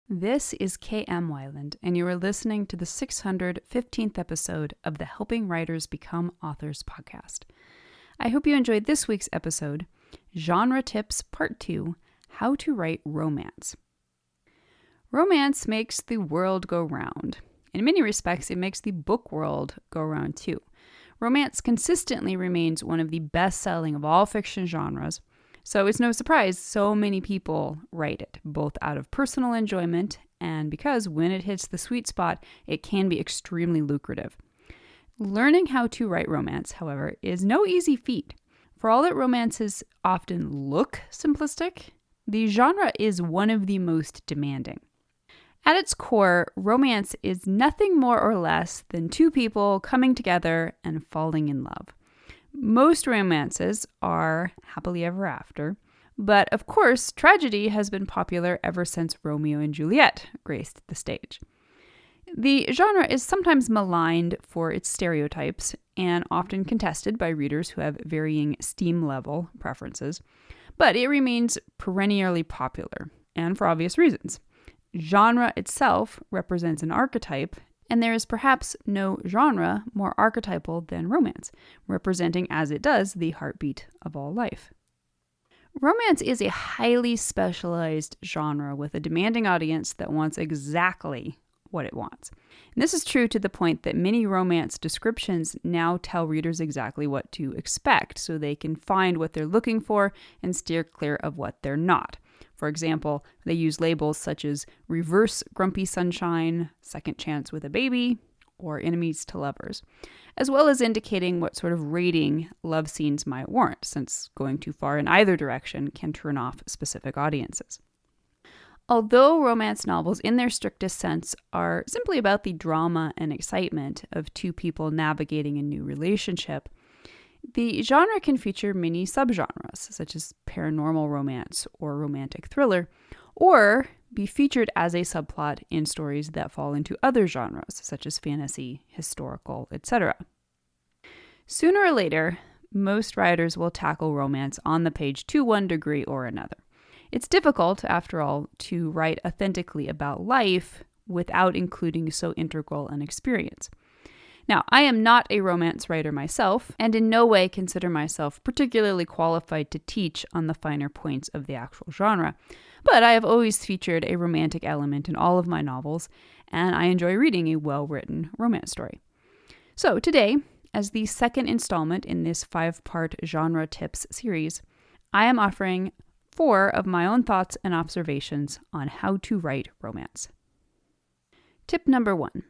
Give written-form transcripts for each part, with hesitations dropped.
This is K.M. Weiland, and you are listening to the 615th episode of the Helping Writers Become Authors podcast. I hope you enjoyed this week's episode, Genre Tips Part 2, How to Write Romance. Romance makes the world go round. In many respects, it makes the book world go round too. Romance consistently remains one of the best-selling of all fiction genres, so it's no surprise so many people write it, both out of personal enjoyment and because when it hits the sweet spot, it can be extremely lucrative. Learning how to write romance, however, is no easy feat. For all that romances often look simplistic, the genre is one of the most demanding. At its core, romance is nothing more or less than two people coming together and falling in love. Most romances are happily ever after, but of course, tragedy has been popular ever since Romeo and Juliet graced the stage. The genre is sometimes maligned for its stereotypes and often contested by readers who have varying steam level preferences, but it remains perennially popular, and for obvious reasons. Genre itself represents an archetype, and there is perhaps no genre more archetypal than romance, representing as it does the heartbeat of all life. Romance is a highly specialized genre with a demanding audience that wants exactly what it wants. And this is true to the point that many romance descriptions now tell readers exactly what to expect so they can find what they're looking for and steer clear of what they're not. For example, they use labels such as reverse grumpy sunshine, second chance with a baby, or enemies to lovers, as well as indicating what sort of rating love scenes might warrant, since going too far in either direction can turn off specific audiences. Although romance novels in their strictest sense are simply about the drama and excitement of two people navigating a new relationship, the genre can feature many subgenres, such as paranormal romance or romantic thriller, or be featured as a subplot in stories that fall into other genres, such as fantasy, historical, etc. Sooner or later, most writers will tackle romance on the page to one degree or another. It's difficult, after all, to write authentically about life without including so integral an experience. Now, I am not a romance writer myself, and in no way consider myself particularly qualified to teach on the finer points of the actual genre, but I have always featured a romantic element in all of my novels, and I enjoy reading a well-written romance story. So today, as the second installment in this 5-part genre tips series, I am offering 4 of my own thoughts and observations on how to write romance. Tip number 1,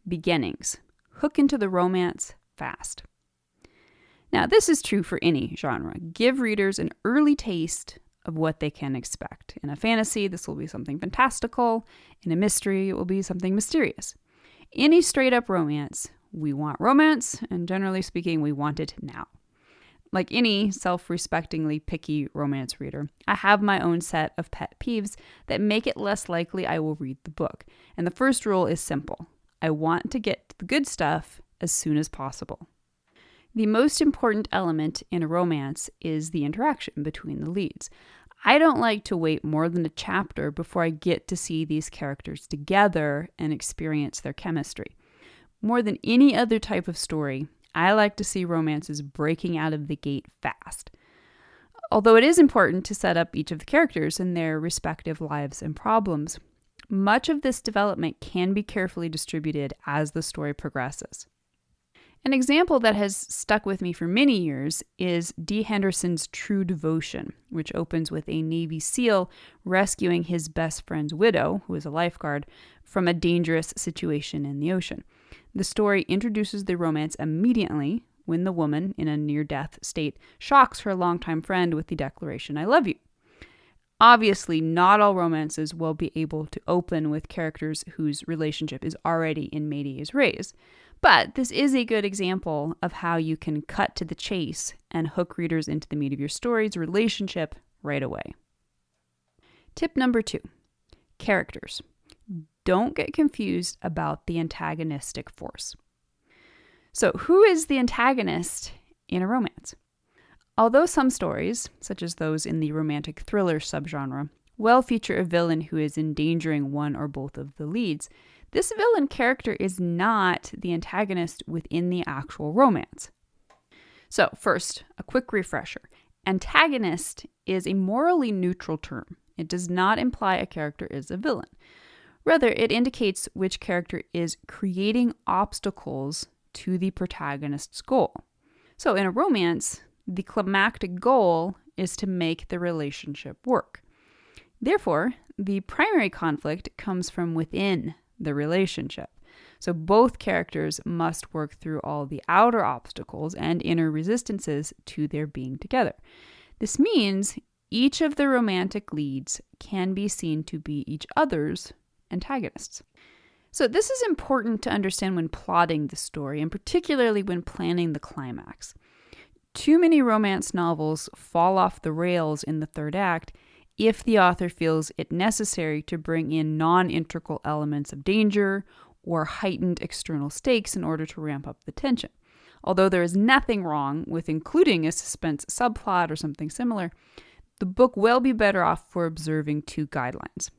beginnings. Hook into the romance fast. Now, this is true for any genre. Give readers an early taste of what they can expect. In a fantasy, this will be something fantastical. In a mystery, it will be something mysterious. In a straight-up romance, we want romance, and generally speaking, we want it now. Like any self-respectingly picky romance reader, I have my own set of pet peeves that make it less likely I will read the book. And the first rule is simple. I want to get to the good stuff as soon as possible. The most important element in a romance is the interaction between the leads. I don't like to wait more than a chapter before I get to see these characters together and experience their chemistry. More than any other type of story, I like to see romances breaking out of the gate fast. Although it is important to set up each of the characters in their respective lives and problems, much of this development can be carefully distributed as the story progresses. An example that has stuck with me for many years is D. Henderson's True Devotion, which opens with a Navy SEAL rescuing his best friend's widow, who is a lifeguard, from a dangerous situation in the ocean. The story introduces the romance immediately when the woman, in a near-death state, shocks her longtime friend with the declaration, "I love you." Obviously, not all romances will be able to open with characters whose relationship is already in medias res, but this is a good example of how you can cut to the chase and hook readers into the meat of your story's relationship right away. Tip number 2, characters. Don't get confused about the antagonistic force. So, who is the antagonist in a romance? Although some stories, such as those in the romantic thriller subgenre, well feature a villain who is endangering one or both of the leads, this villain character is not the antagonist within the actual romance. So first, a quick refresher. Antagonist is a morally neutral term. It does not imply a character is a villain. Rather, it indicates which character is creating obstacles to the protagonist's goal. So in a romance, the climactic goal is to make the relationship work. Therefore, the primary conflict comes from within the relationship. So both characters must work through all the outer obstacles and inner resistances to their being together. This means each of the romantic leads can be seen to be each other's antagonists. So this is important to understand when plotting the story, and particularly when planning the climax. Too many romance novels fall off the rails in the third act if the author feels it necessary to bring in non-integral elements of danger or heightened external stakes in order to ramp up the tension. Although there is nothing wrong with including a suspense subplot or something similar, the book will be better off for observing two guidelines.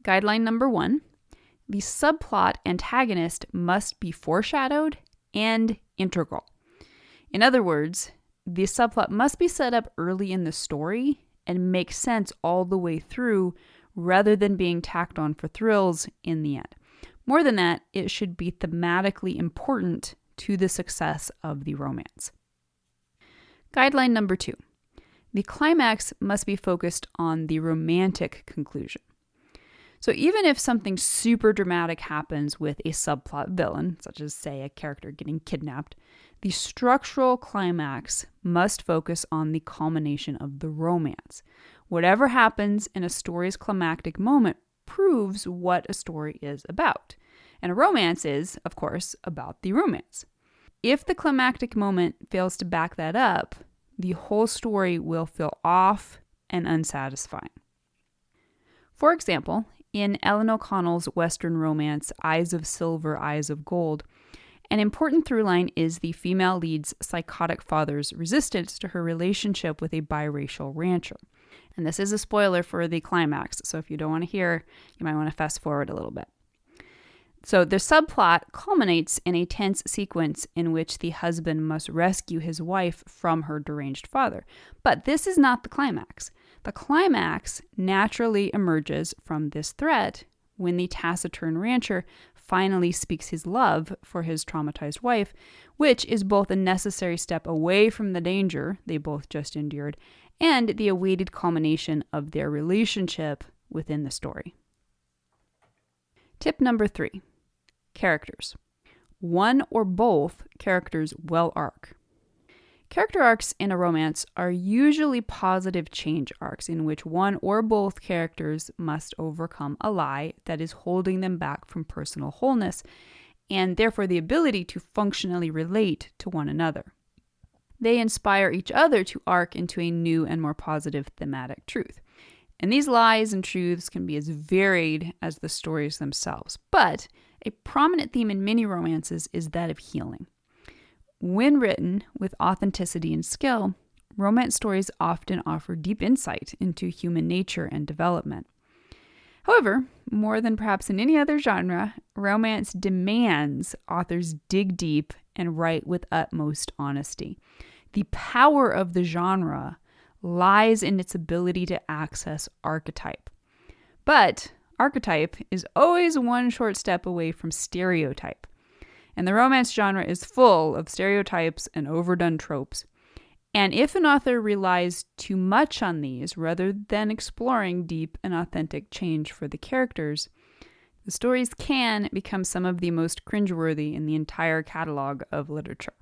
Guideline number 1, the subplot antagonist must be foreshadowed and integral. In other words, the subplot must be set up early in the story and make sense all the way through rather than being tacked on for thrills in the end. More than that, it should be thematically important to the success of the romance. Guideline number 2. The climax must be focused on the romantic conclusion. So even if something super dramatic happens with a subplot villain, such as, say, a character getting kidnapped, the structural climax must focus on the culmination of the romance. Whatever happens in a story's climactic moment proves what a story is about. And a romance is, of course, about the romance. If the climactic moment fails to back that up, the whole story will feel off and unsatisfying. For example, in Ellen O'Connell's Western romance, Eyes of Silver, Eyes of Gold, an important through line is the female lead's psychotic father's resistance to her relationship with a biracial rancher. And this is a spoiler for the climax, so if you don't want to hear, you might want to fast forward a little bit. So the subplot culminates in a tense sequence in which the husband must rescue his wife from her deranged father. But this is not the climax. The climax naturally emerges from this threat when the taciturn rancher finally speaks his love for his traumatized wife, which is both a necessary step away from the danger they both just endured and the awaited culmination of their relationship within the story. Tip number 3. Characters. One or both characters will arc. Character arcs in a romance are usually positive change arcs in which one or both characters must overcome a lie that is holding them back from personal wholeness and therefore the ability to functionally relate to one another. They inspire each other to arc into a new and more positive thematic truth. And these lies and truths can be as varied as the stories themselves. But a prominent theme in many romances is that of healing. When written with authenticity and skill, romance stories often offer deep insight into human nature and development. However, more than perhaps in any other genre, romance demands authors dig deep and write with utmost honesty. The power of the genre lies in its ability to access archetype. But archetype is always one short step away from stereotype. And the romance genre is full of stereotypes and overdone tropes. And if an author relies too much on these rather than exploring deep and authentic change for the characters, the stories can become some of the most cringeworthy in the entire catalog of literature.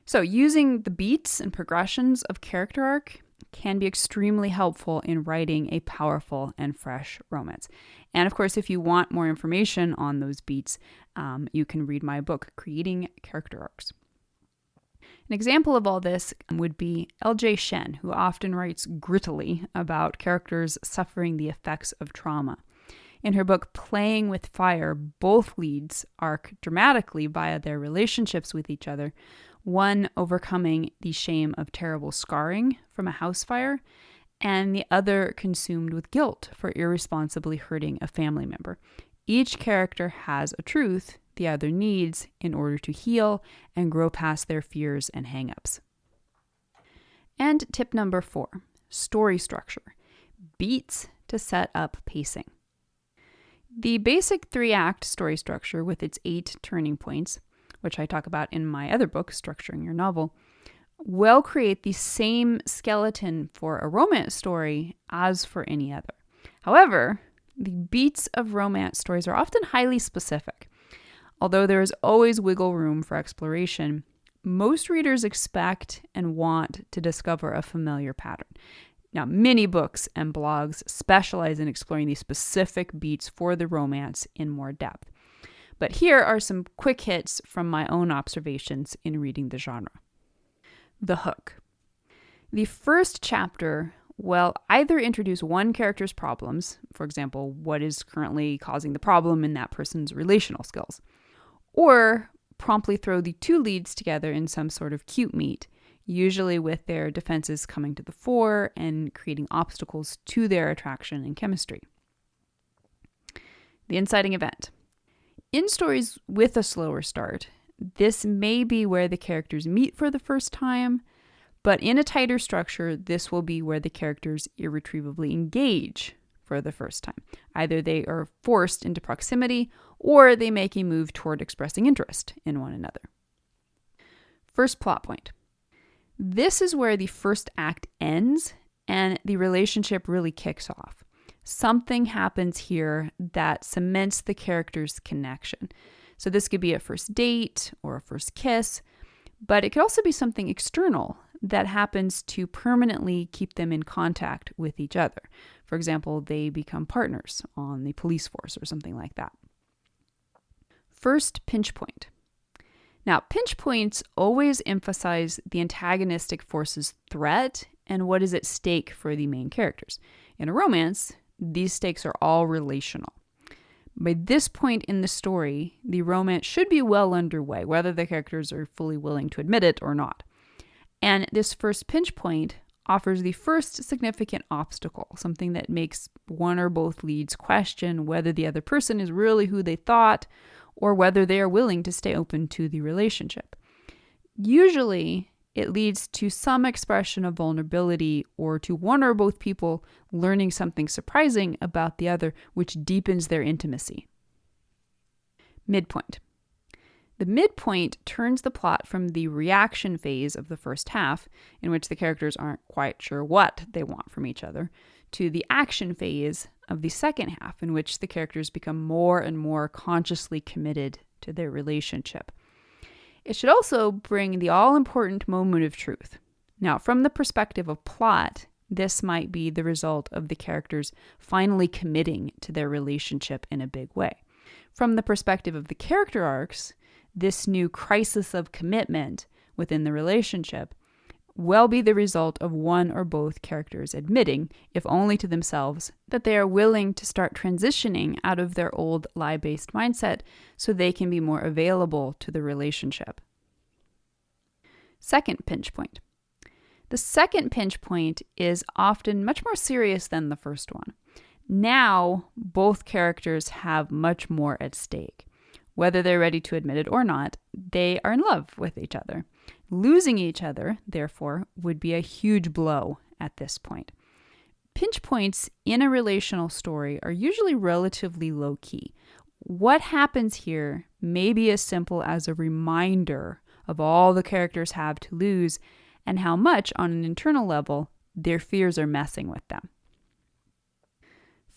So using the beats and progressions of character arc can be extremely helpful in writing a powerful and fresh romance. And of course, if you want more information on those beats, you can read my book, Creating Character Arcs. An example of all this would be L.J. Shen, who often writes grittily about characters suffering the effects of trauma. In her book, Playing with Fire, both leads arc dramatically via their relationships with each other, one overcoming the shame of terrible scarring from a house fire, and the other consumed with guilt for irresponsibly hurting a family member. Each character has a truth the other needs in order to heal and grow past their fears and hangups. And tip number 4, story structure. Beats to set up pacing. The basic 3-act story structure with its 8 turning points, which I talk about in my other book, Structuring Your Novel, will create the same skeleton for a romance story as for any other. However, the beats of romance stories are often highly specific. Although there is always wiggle room for exploration, most readers expect and want to discover a familiar pattern. Now, many books and blogs specialize in exploring these specific beats for the romance in more depth. But here are some quick hits from my own observations in reading the genre. The hook. The first chapter will either introduce one character's problems, for example, what is currently causing the problem in that person's relational skills, or promptly throw the 2 leads together in some sort of cute meet, usually with their defenses coming to the fore and creating obstacles to their attraction and chemistry. The inciting event. In stories with a slower start, this may be where the characters meet for the first time, but in a tighter structure, this will be where the characters irretrievably engage for the first time. Either they are forced into proximity or they make a move toward expressing interest in one another. First plot point. This is where the first act ends and the relationship really kicks off. Something happens here that cements the characters' connection. So this could be a first date or a first kiss, but it could also be something external that happens to permanently keep them in contact with each other. For example, they become partners on the police force or something like that. First pinch point. Now, pinch points always emphasize the antagonistic force's threat and what is at stake for the main characters. In a romance, these stakes are all relational. By this point in the story, the romance should be well underway, whether the characters are fully willing to admit it or not. And this first pinch point offers the first significant obstacle, something that makes one or both leads question whether the other person is really who they thought or whether they are willing to stay open to the relationship. Usually, it leads to some expression of vulnerability or to one or both people learning something surprising about the other, which deepens their intimacy. Midpoint. The midpoint turns the plot from the reaction phase of the first half, in which the characters aren't quite sure what they want from each other, to the action phase of the second half, in which the characters become more and more consciously committed to their relationship. It should also bring the all-important moment of truth. Now, from the perspective of plot, this might be the result of the characters finally committing to their relationship in a big way. From the perspective of the character arcs, this new crisis of commitment within the relationship will be the result of one or both characters admitting, if only to themselves, that they are willing to start transitioning out of their old lie-based mindset so they can be more available to the relationship. Second pinch point. The second pinch point is often much more serious than the first one. Now, both characters have much more at stake. Whether they're ready to admit it or not, they are in love with each other. Losing each other, therefore, would be a huge blow at this point. Pinch points in a relational story are usually relatively low-key. What happens here may be as simple as a reminder of all the characters have to lose and how much, on an internal level, their fears are messing with them.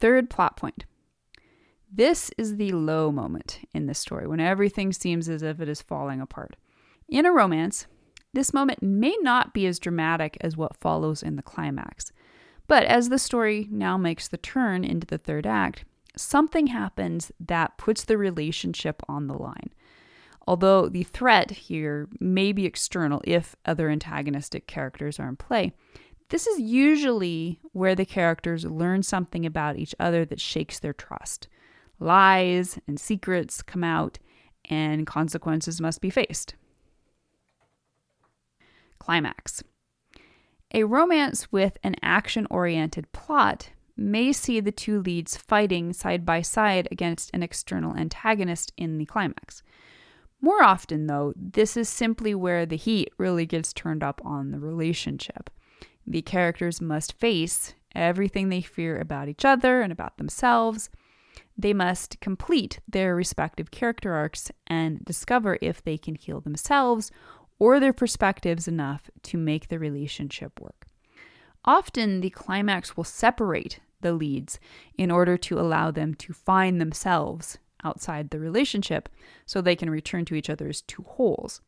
Third plot point. This is the low moment in the story, when everything seems as if it is falling apart. In a romance, this moment may not be as dramatic as what follows in the climax. But as the story now makes the turn into the third act, something happens that puts the relationship on the line. Although the threat here may be external if other antagonistic characters are in play, this is usually where the characters learn something about each other that shakes their trust. Lies and secrets come out, and consequences must be faced. Climax. A romance with an action-oriented plot may see the two leads fighting side by side against an external antagonist in the climax. More often, though, this is simply where the heat really gets turned up on the relationship. The characters must face everything they fear about each other and about themselves. They must complete their respective character arcs and discover if they can heal themselves or their perspectives enough to make the relationship work. Often, the climax will separate the leads in order to allow them to find themselves outside the relationship so they can return to each other as two wholes.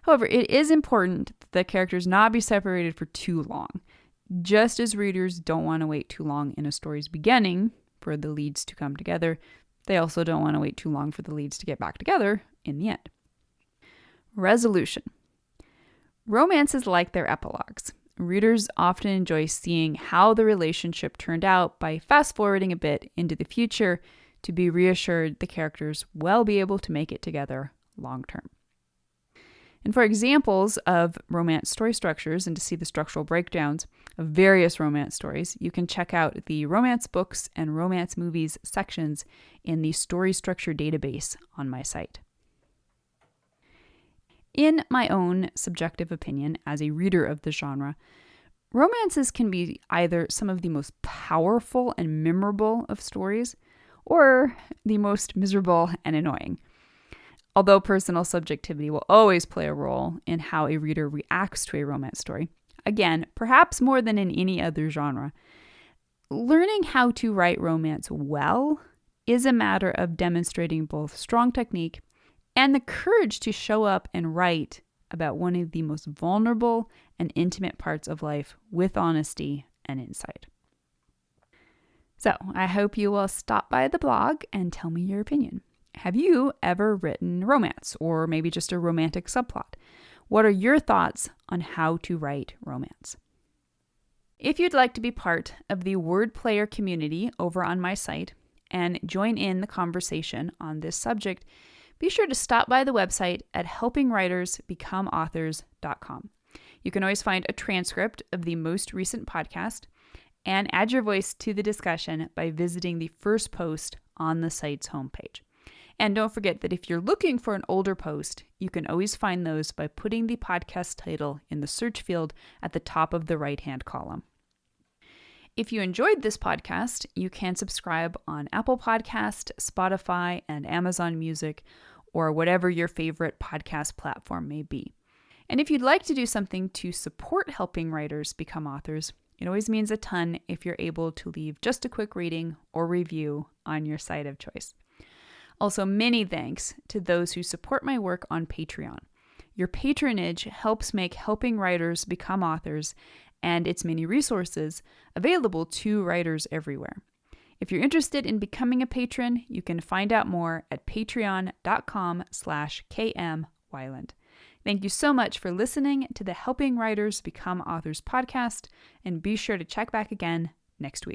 However, it is important that the characters not be separated for too long. Just as readers don't want to wait too long in a story's beginning for the leads to come together, they also don't want to wait too long for the leads to get back together in the end. Resolution. Romances like their epilogues. Readers often enjoy seeing how the relationship turned out by fast-forwarding a bit into the future to be reassured the characters will be able to make it together long-term. And for examples of romance story structures and to see the structural breakdowns of various romance stories, you can check out the romance books and romance movies sections in the story structure database on my site. In my own subjective opinion, as a reader of the genre, romances can be either some of the most powerful and memorable of stories, or the most miserable and annoying. Although personal subjectivity will always play a role in how a reader reacts to a romance story, again, perhaps more than in any other genre, learning how to write romance well is a matter of demonstrating both strong technique and the courage to show up and write about one of the most vulnerable and intimate parts of life with honesty and insight. So, I hope you will stop by the blog and tell me your opinion. Have you ever written romance, or maybe just a romantic subplot? What are your thoughts on how to write romance? If you'd like to be part of the word player community over on my site and join in the conversation on this subject, be sure to stop by the website at helpingwritersbecomeauthors.com. You can always find a transcript of the most recent podcast and add your voice to the discussion by visiting the first post on the site's homepage. And don't forget that if you're looking for an older post, you can always find those by putting the podcast title in the search field at the top of the right-hand column. If you enjoyed this podcast, you can subscribe on Apple Podcast, Spotify, and Amazon Music, or whatever your favorite podcast platform may be. And if you'd like to do something to support helping writers become authors, it always means a ton if you're able to leave just a quick rating or review on your site of choice. Also, many thanks to those who support my work on Patreon. Your patronage helps make helping writers become authors and its many resources available to writers everywhere. If you're interested in becoming a patron, you can find out more at patreon.com/kmweiland. Thank you so much for listening to the Helping Writers Become Authors podcast, and be sure to check back again next week.